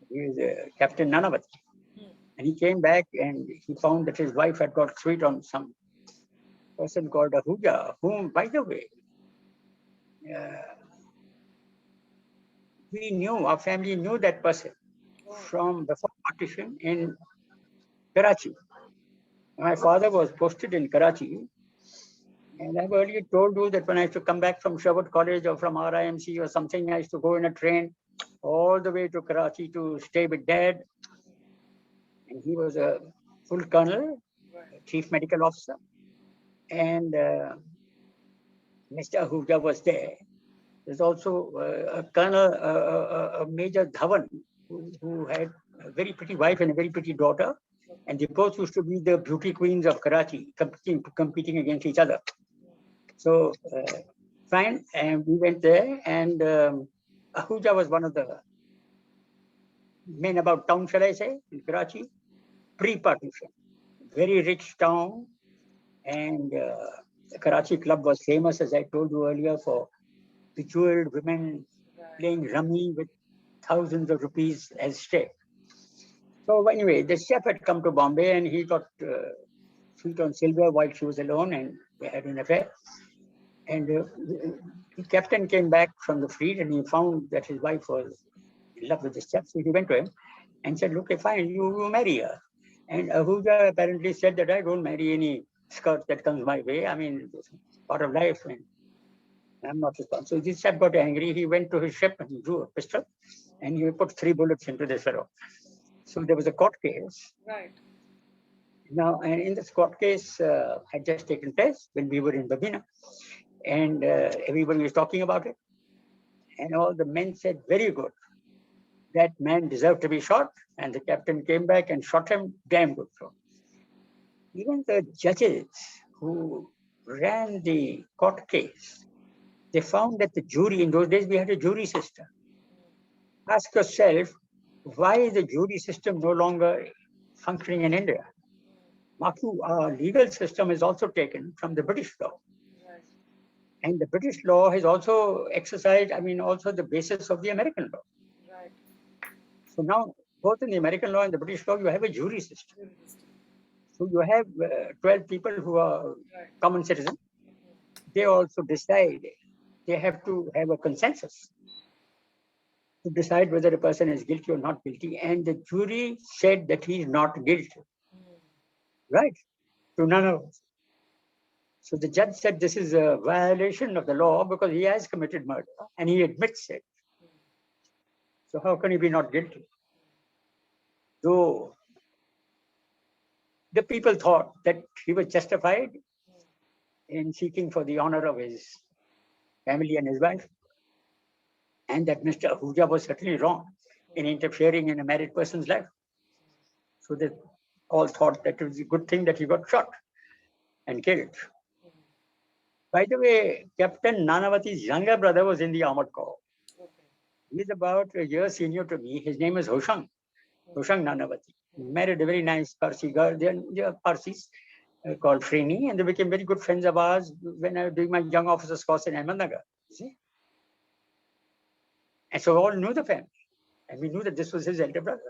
He was Captain Nanavati.
Hmm.
And he came back and he found that his wife had got sweet on some person called Ahuja, whom, by the way, uh, we knew, our family knew that person
Oh,
from before partition in Karachi. My father was posted in Karachi. And I've earlier told you that when I used to come back from Sherwood College or from RIMC or something, I used to go in a train all the way to Karachi to stay with Dad. And he was a full colonel,
right.
chief medical officer. And Mr. Ahuja was there. There's also a colonel, a Major Dhawan, who had a very pretty wife and a very pretty daughter. And they both used to be the beauty queens of Karachi, competing against each other. So fine, and we went there, and Ahuja was one of the men about town, shall I say, in Karachi, pre-partition. Very rich town, and the Karachi club was famous, as I told you earlier, for bejeweled women
Right.
playing rummy with thousands of rupees as stake. So anyway, the chef had come to Bombay, and he got sweet on Sylvia while she was alone, and they had an affair. And the captain came back from the fleet, and he found that his wife was in love with the chef. So he went to him and said, "Look, fine, you marry her." And Ahuja apparently said that I don't marry any skirt that comes my way. I mean, it's part of life, and I'm not responsible. So this chap got angry. He went to his ship and he drew a pistol, and he put 3 bullets into this fellow. So there was a court case.
Right.
Now, and in this court case had just taken place when we were in Babina, and everybody was talking about it. And all the men said, "Very good. That man deserved to be shot." And the captain came back and shot him. Damn good shot. Even the judges who ran the court case, they found that the jury, in those days we had a jury system. Ask yourself, why is the jury system no longer functioning in India? Maku, our legal system is also taken from the British law.
Right.
And the British law has also exercised, I mean, also the basis of the American law.
Right.
So now, both in the American law and the British law, you have a jury system.
Jury system.
So you have 12 people who are
Right.
common citizens. They also decide, they have to have a consensus to decide whether a person is guilty or not guilty. And the jury said that he is not guilty, right? To none of us. So the judge said this is a violation of the law because he has committed murder and he admits it. So how can he be not guilty? So the people thought that he was justified in seeking for the honor of his family and his wife, and that Mr. Ahuja was certainly wrong in interfering in a married person's life. So they all thought that it was a good thing that he got shot and killed. By the way, Captain Nanavati's younger brother was in the armored corps.
Okay.
He's about a year senior to me. His name is Hoshang Nanavati. He married a very nice Parsi girl. They are Parsis called Frini, and they became very good friends of ours when I was doing my young officers course in Ahmednagar. See? And so we all knew the family, and we knew that this was his elder brother.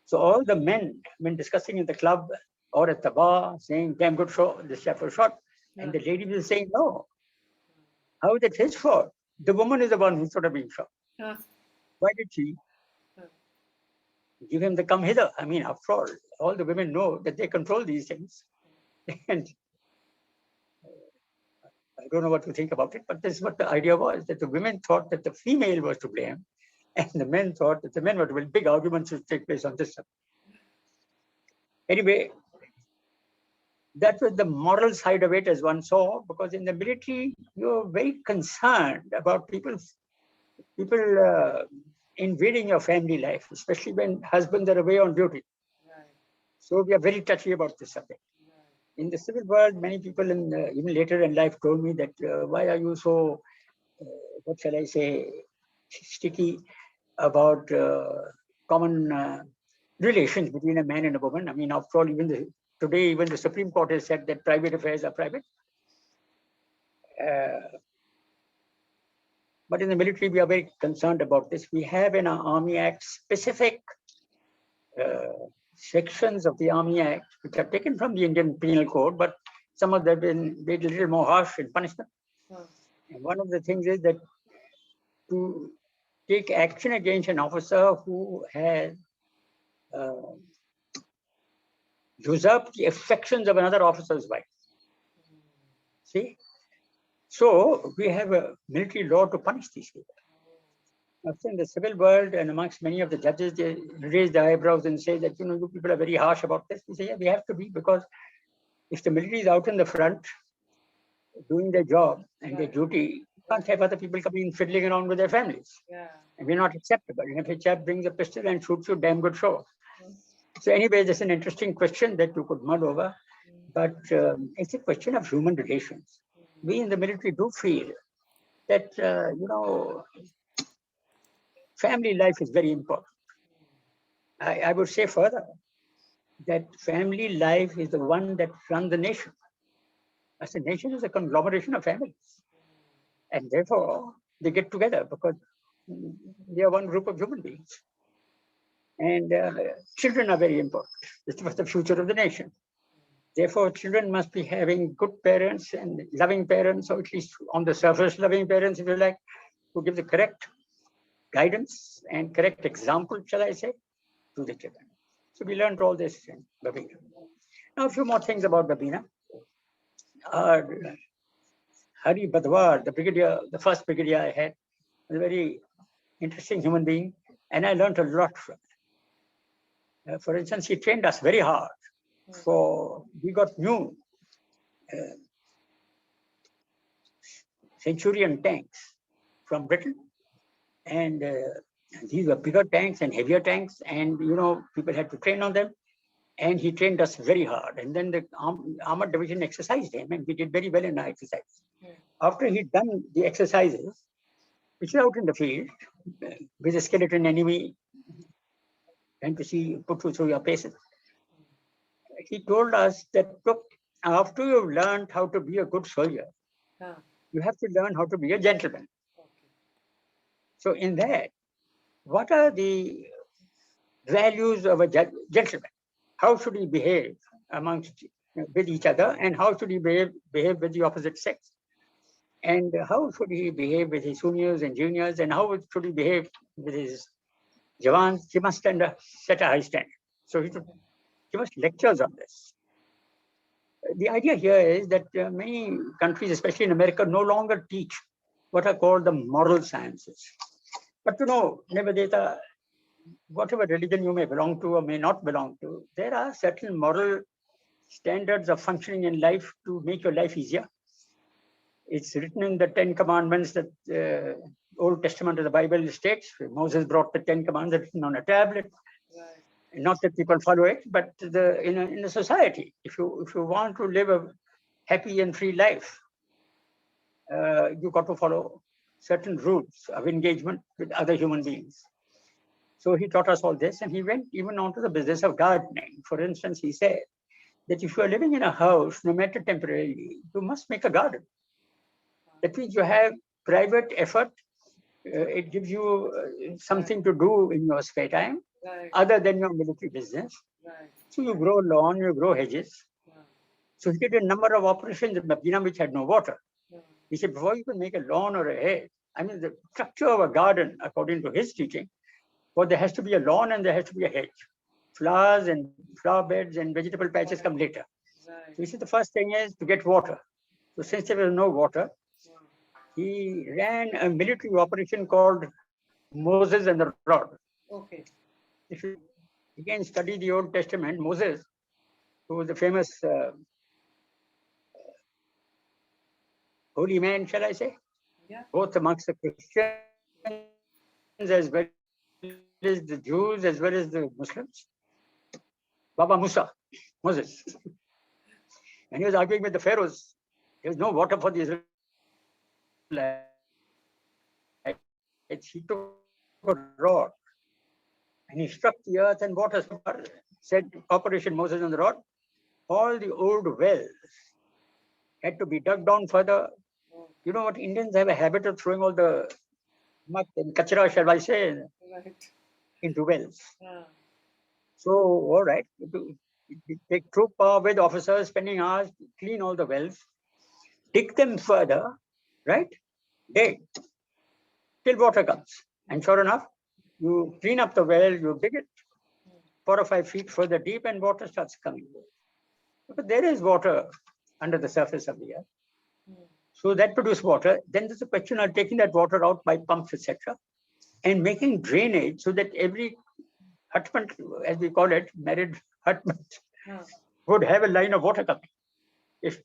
So all the men, when discussing in the club or at the bar, saying, "Damn good shot, the chef was shot," and the lady was saying, "No, how is it his fault? The woman is the one who should have been shot.
Huh.
Why did she give him the come hither?" I mean, after all the women know that they control these things. And I don't know what to think about it, but this is what the idea was, that the women thought that the female was to blame, and the men thought that the men were to blame. Big arguments would take place on this subject. Anyway, that was the moral side of it, as one saw, because in the military, you're very concerned about people's people invading your family life, especially when husbands are away on duty.
Right.
So we are very touchy about this subject.
Right.
In the civil world, many people, even later in life, told me that why are you so, what shall I say, sticky about common relations between a man and a woman. I mean, after all, today, even the Supreme Court has said that private affairs are private. Uh, but in the military, we are very concerned about this. We have in our Army Act specific uh, sections of the Army Act, which are taken from the Indian Penal Code, but some of them have been made a little more harsh in punishment.
Huh.
And one of the things is that to take action against an officer who has uh, usurped the affections of another officer's wife. See? So we have a military law to punish these people. Now, in the civil world and amongst many of the judges, they raise their eyebrows and say that, you people are very harsh about this. We say, yeah, we have to be, because if the military is out in the front doing their job and their duty, you can't have other people coming in fiddling around with their families.
Yeah.
And we're not acceptable. And if a chap brings a pistol and shoots you, damn good show.
Mm.
So anyway, this is an interesting question that you could mull over, but it's a question of human relations. We in the military do feel that, family life is very important. I would say further that family life is the one that runs the nation. As a nation is a conglomeration of families. And therefore, they get together because they are one group of human beings. And children are very important. This was the future of the nation. Therefore, children must be having good parents and loving parents, or at least on the surface, loving parents, if you like, who give the correct guidance and correct example, shall I say, to the children. So we learned all this in Babina. Now, a few more things about Babina. Hari Badwar, the brigadier, the first brigadier I had, was a very interesting human being, and I learned a lot from him. For instance, he trained us very hard. We got new Centurion tanks from Britain, and these were bigger tanks and heavier tanks, and people had to train on them. And he trained us very hard. And then the armored division exercised him, and we did very well in our exercise. After he'd done the exercises, which is out in the field with a skeleton enemy, trying to see put you through your paces, he told us that, look, after you've learned how to be a good soldier, you have to learn how to be a gentleman. So in that, what are the values of a gentleman? How should he behave with each other, and how should he behave with the opposite sex? And how should he behave with his seniors and juniors, and how should he behave with his jawans? He must set a high standard. So he give us lectures on this. The idea here is that many countries, especially in America, no longer teach what are called the moral sciences. But Nivedita, whatever religion you may belong to or may not belong to, there are certain moral standards of functioning in life to make your life easier. It's written in the 10 Commandments that Old Testament of the Bible states. Moses brought the 10 Commandments written on a tablet. Right. Not that people follow it, but in a society, if you want to live a happy and free life, you got to follow certain rules of engagement with other human beings. So he taught us all this, and he went even on to the business of gardening. For instance, he said that if you are living in a house, no matter temporarily, you must make a garden. That means you have private effort. It gives you something to do in your spare time, other than your military business. So you grow lawn, you grow hedges. So he did a number of operations in Medina which had no water. He said, before you can make a lawn or a hedge, I mean, the structure of a garden, according to his teaching, well, there has to be a lawn and there has to be a hedge. Flowers and flower beds and vegetable patches come later. So he said the first thing is to get water. So since there was no water, he ran a military operation called Moses and the Rod. Okay. If you again study the Old Testament, Moses, who was the famous holy man, shall I say? Yeah. Both amongst the Christians as well as the Jews, as well as the Muslims. Baba Musa, Moses. And he was arguing with the pharaohs. There was no water for the Israelites. He took a rock and he struck the earth and water sprung up. Said Operation Moses on the rod. All the old wells had to be dug down further. You know what? Indians have a habit of throwing all the muck and kachra, shall I say, into
Right.
wells.
Ah,
So, all right, take troop power with officers spending hours to clean all the wells, dig them further, right? Dig till water comes. And sure enough, you clean up the well, you dig it 4 or 5 feet further deep, and water starts coming. But there is water under the surface of the earth. So that produces water. Then there's a question of taking that water out by pumps, etc., and making drainage so that every hutment, as we call it, married hutment,
ah,
would have a line of water coming. If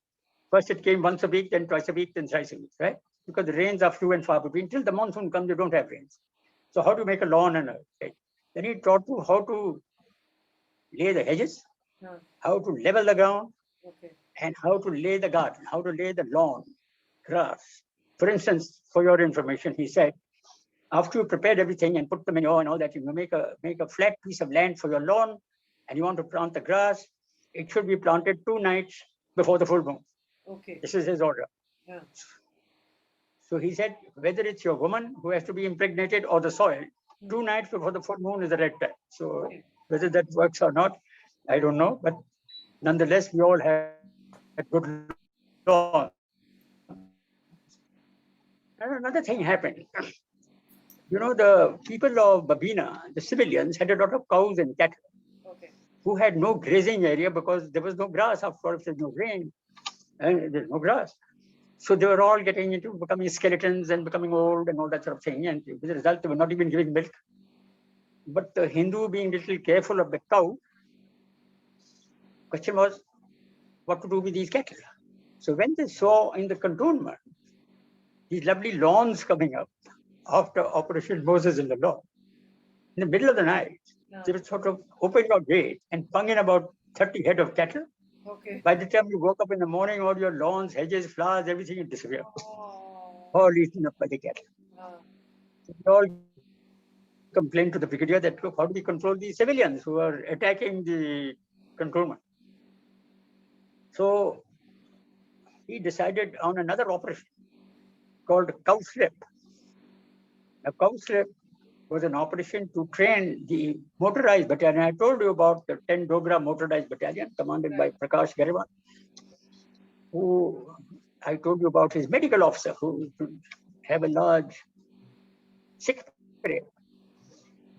first it came once a week, then twice a week, then thrice a week, right? Because the rains are few and far between. Till the monsoon comes, you don't have rains. So how to make a lawn and a thing? Then he taught you how to lay the hedges,
ah,
how to level the ground,
okay.
and how to lay the garden, how to lay the lawn, grass. For instance, for your information, he said, after you prepared everything and put the manure and all that, you make a flat piece of land for your lawn, and you want to plant the grass. It should be planted 2 nights before the full moon.
Okay.
This is his order.
Yeah.
So he said, whether it's your woman who has to be impregnated or the soil, 2 nights before the full moon is the right time. So
Okay.
whether that works or not, I don't know. But nonetheless, we all had good lawns. And another thing happened. You know, the people of Babina, the civilians, had a lot of cows and cattle
Okay.
who had no grazing area because there was no grass. Of course, there's no rain and there's no grass. So they were all getting into becoming skeletons and becoming old and all that sort of thing. And as a result, they were not even giving milk. But the Hindu, being a little careful of the cow, question was what to do with these cattle. So when they saw in the cantonment these lovely lawns coming up after Operation Moses in the lawn, in the middle of the night, they would sort of open your gate and bung in about 30 head of cattle.
Okay.
By the time you woke up in the morning, all your lawns, hedges, flowers, everything had disappeared,
Oh.
all eaten up by the cattle.
Ah,
So they all complained to the brigadier that, look, how do we control these civilians who are attacking the cantonment? So he decided on another operation called cow slip. Now, cow slip was an operation to train the motorized battalion. I told you about the 10 Dogra motorized battalion commanded by Prakash Gariwal, who I told you about his medical officer who have a large sick parade.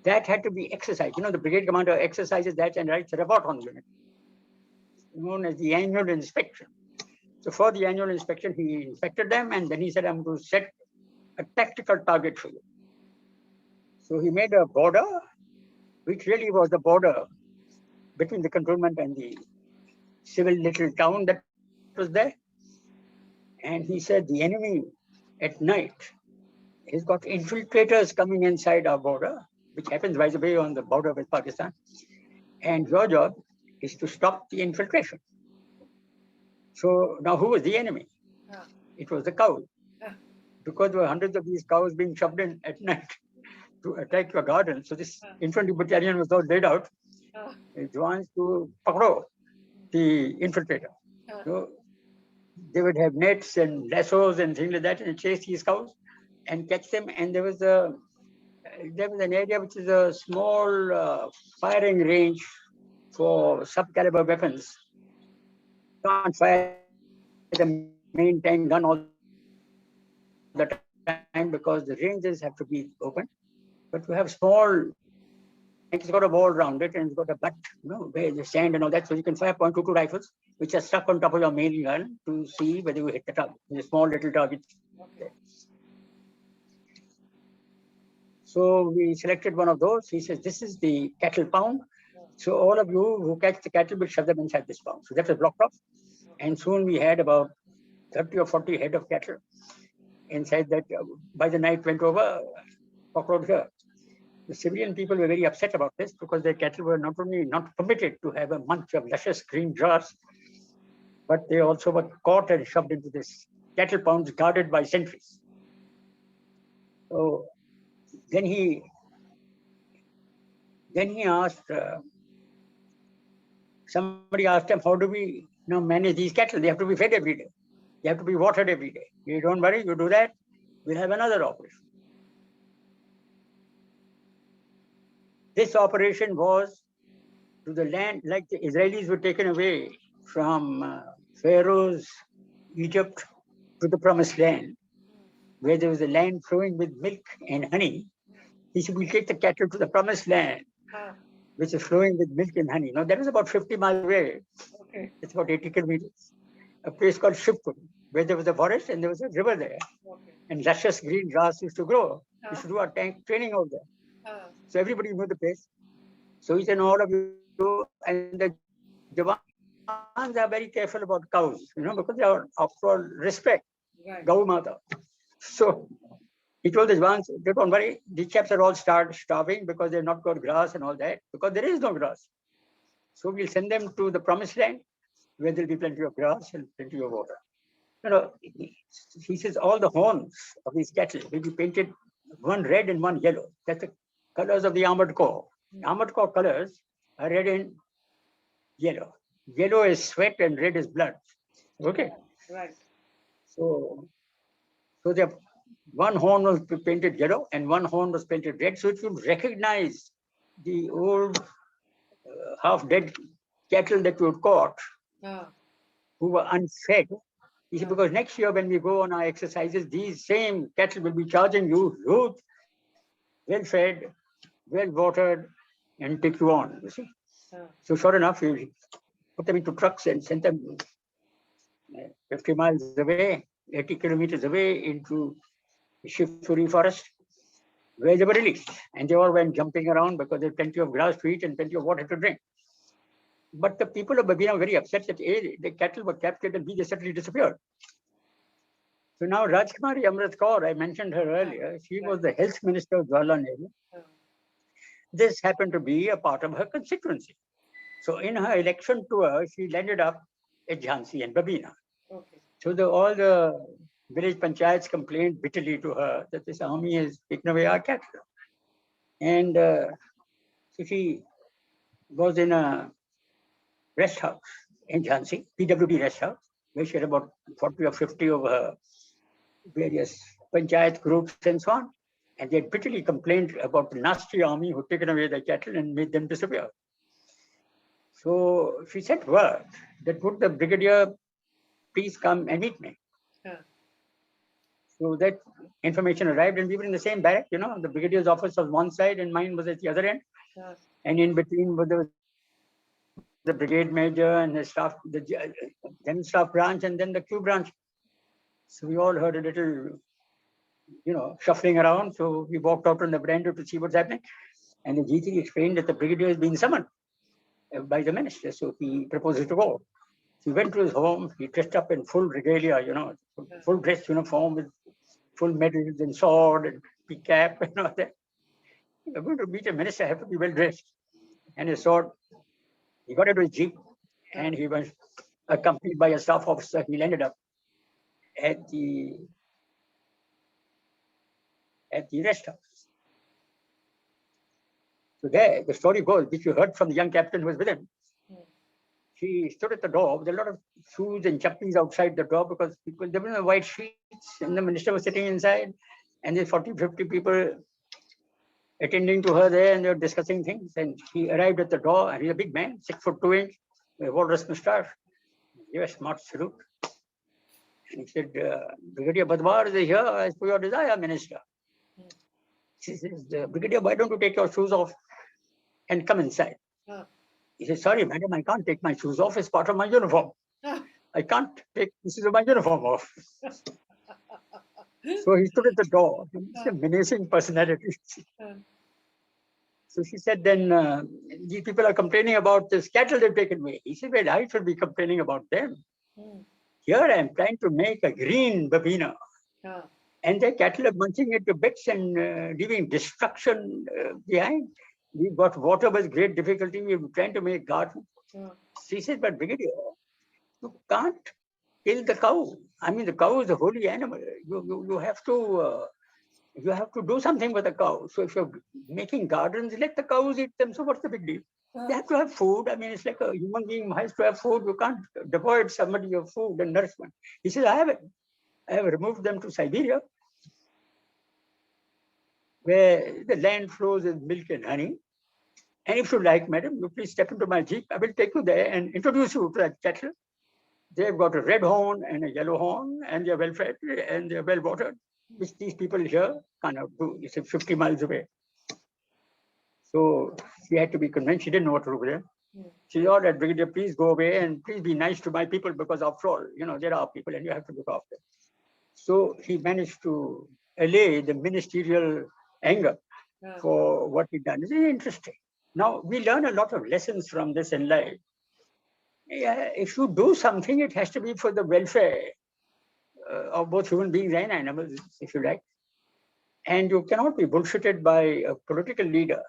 That had to be exercised. You know, the brigade commander exercises that and writes a report on the unit, known as the annual inspection. So for the annual inspection, he inspected them and then he said, I'm going to set a tactical target for you. So he made a border, which really was the border between the cantonment and the civil little town that was there. And he said, the enemy at night has got infiltrators coming inside our border, which happens, by the way, on the border with Pakistan. And your job is to stop the infiltration. So now who was the enemy?
ah,
It was the cow.
ah,
Because there were hundreds of these cows being shoved in at night to attack your garden. So this infantry battalion was all laid out,
ah,
Jawans to pakdo the infiltrator.
ah.
So they would have nets and lassos and things like that and chase these cows and catch them. And there was an area which is a small firing range for sub-caliber weapons. You can't fire the main tank gun all the time because the ranges have to be open. But you have small tanks, it's got a wall around it and it's got a butt, where the sand and all that. So you can fire .22 rifles, which are stuck on top of your main gun to see whether you hit the target. The small little targets.
Okay.
So we selected one of those. He says, this is the cattle pound. So all of you who catch the cattle will shove them inside this pound. So that was blocked off. And soon we had about 30 or 40 head of cattle inside that. By the night went over, cockroach here. The civilian people were very upset about this because their cattle were not only not permitted to have a munch of luscious green grass, but they also were caught and shoved into this cattle pounds guarded by sentries. So then he asked, somebody asked him, how do we manage these cattle? They have to be fed every day. They have to be watered every day. You don't worry, you do that, we'll have another operation. This operation was to the land, like the Israelis were taken away from Pharaoh's Egypt to the promised land, where there was a land flowing with milk and honey. He said, we'll take the cattle to the promised land, which is flowing with milk and honey. Now, that was about 50 miles away.
Okay.
It's about 80 kilometers. A place called Shivpur, where there was a forest and there was a river there.
Okay.
And luscious green grass used to grow. We used to do our tank training out there. So everybody knew the place. So he said, all of you, and the Jawans are very careful about cows, because they are, after all, respect
Right.
Gau Mata. So he told the Jawans, don't worry, these chaps are all starving because they've not got grass and all that, because there is no grass. So we'll send them to the promised land, where there'll be plenty of grass and plenty of water. He says all the horns of these cattle will be painted one red and one yellow. That's the colors of the armored corps. Armored corps colors are red and yellow. Yellow is sweat and red is blood. Okay.
Right.
So the one horn was painted yellow and one horn was painted red. So it would recognize the old half-dead cattle that you had caught who were unfed. He said, because next year when we go on our exercises, these same cattle will be charging you huge, well-fed, well-watered, and take you on, you see. So sure enough, we put them into trucks and sent them 50 miles away, 80 kilometers away into the Shivpuri forest, where they were released. And they all went jumping around because there was plenty of grass to eat and plenty of water to drink. But the people of Babina were very upset that A, the cattle were captured and B, they suddenly disappeared. So now Rajkumari Amrit Kaur, I mentioned her earlier, she was the health minister of Jawaharlal Nehru. This happened to be a part of her constituency. So in her election tour, she landed up at Jhansi and Babina.
Okay.
So all the village panchayats complained bitterly to her that this army has taken away our cattle. And so she was in a rest house in Jhansi, PWD rest house, where she had about 40 or 50 of her various panchayat groups and so on. And they bitterly complained about the nasty army who had taken away their cattle and made them disappear. So she sent word that would the brigadier please come and meet me. So that information arrived and we were in the same barrack, the brigadier's office was one side and mine was at the other end. And in between was the brigade major and the staff, the general staff branch and then the Q branch. So we all heard a little, shuffling around. So we walked out on the veranda to see what's happening. And the G3 explained that the brigadier has been summoned by the minister. So he proposes to go. So he went to his home. He dressed up in full regalia, full dress uniform with full medals and sword and peak cap and all that. I'm going to meet a minister, I have to be well dressed. And his sword, he got into his jeep and he was accompanied by a staff officer. He landed up at the rest house. So there, the story goes, which you heard from the young captain who was with him. She stood at the door with a lot of shoes and chappies outside the door because there were no white sheets and the minister was sitting inside and there's 40, 50 people attending to her there and they were discussing things. And he arrived at the door and he's a big man, 6'2" with a walrus mustache. He gave a smart salute. And he said, Brigadier Badwar is here as per your desire, minister. She says, Brigadier, why don't you take your shoes off and come inside? He says, sorry, madam, I can't take my shoes off. It's part of my uniform. I can't take pieces of my uniform off. So he stood at the door. He's a menacing personality. So she said, then these people are complaining about this cattle they've taken away. He said, well, I should be complaining about them. Here I am trying to make a green Babina. and their cattle are munching it to bits and leaving destruction behind. We've got water with great difficulty. We're trying to make garden. She says, but Brigadier, you can't kill the cow. I mean, the cow is a holy animal. You have to do something with the cow. So if you're making gardens, let the cows eat them. So what's the big deal? They have to have food. I mean, it's like a human being has to have food. You can't devoid somebody of food and nourishment. He says, I have removed them to Siberia, where the land flows with milk and honey. And if you like, madam, you please step into my jeep. I will take you there and introduce you to that cattle. They've got a red horn and a yellow horn, and they're well fed and they're well watered, which these people here cannot do. It's 50 miles away. So she had to be convinced. She didn't know what to do with them. She said, all right, Brigadier, please go away and please be nice to my people, because after all, there are people and you have to look after them. So he managed to allay the ministerial anger for what he'd done. It's very interesting. Now, we learn a lot of lessons from this in life. Yeah, if you do something, it has to be for the welfare of both human beings and animals, if you like. And you cannot be bullshitted by a political leader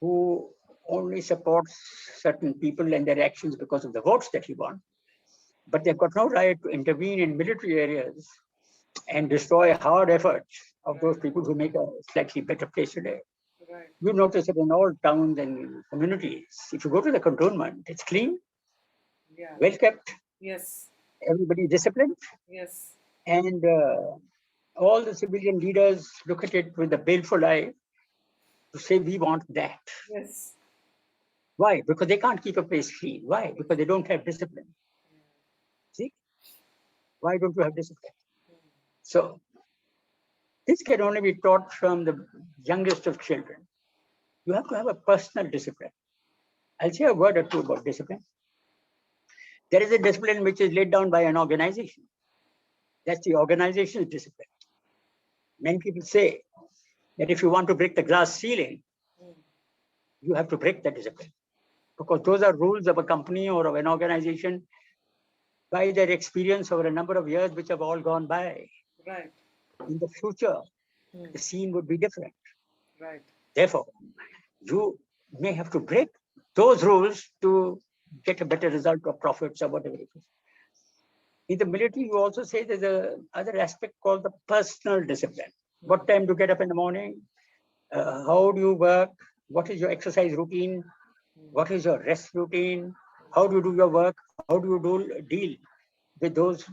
who only supports certain people and their actions because of the votes that he won. But they've got no right to intervene in military areas and destroy hard efforts of those people who make a slightly better place today.
Right.
You notice it in all towns and communities. If you go to the cantonment, it's clean, well kept,
Yes.
everybody disciplined,
Yes.
and all the civilian leaders look at it with a baleful eye to say, we want that.
Yes.
Why? Because they can't keep a place clean. Why? Because they don't have discipline. See? Why don't you have discipline? So, this can only be taught from the youngest of children. You have to have a personal discipline. I'll say a word or two about discipline. There is a discipline which is laid down by an organization. That's the organization's discipline. Many people say that if you want to break the glass ceiling, you have to break the discipline, because those are rules of a company or of an organization by their experience over a number of years, which have all gone by.
Right.
In the future, the scene would be different.
Right.
Therefore, you may have to break those rules to get a better result of profits or whatever it is. In the military, you also say there's another aspect called the personal discipline. What time to get up in the morning? How do you work? What is your exercise routine? What is your rest routine? How do you do your work? How do you deal with those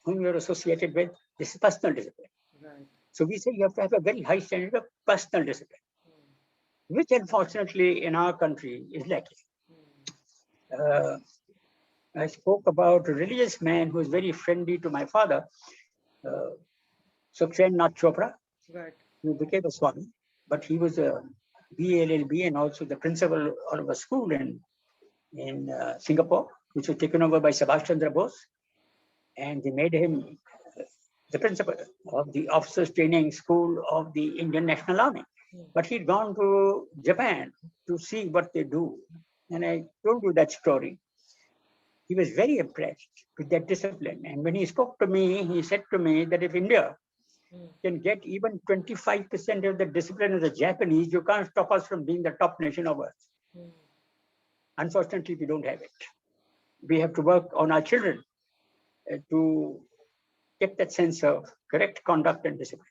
whom you're associated with? This is personal discipline.
Right.
So we say you have to have a very high standard of personal discipline, which unfortunately in our country is lacking. I spoke about a religious man who is very friendly to my father, Sukhsen Nath Chopra,
Right.
who became a Swami, but he was a BLLB and also the principal of a school in Singapore, which was taken over by Subhash Chandra Bose. And they made him the principal of the officers training school of the Indian National Army. But he'd gone to Japan to see what they do. And I told you that story. He was very impressed with that discipline. And when he spoke to me, he said to me that if India can get even 25% of the discipline of the Japanese, you can't stop us from being the top nation of earth. Unfortunately, we don't have it. We have to work on our children to get that sense of correct conduct and discipline.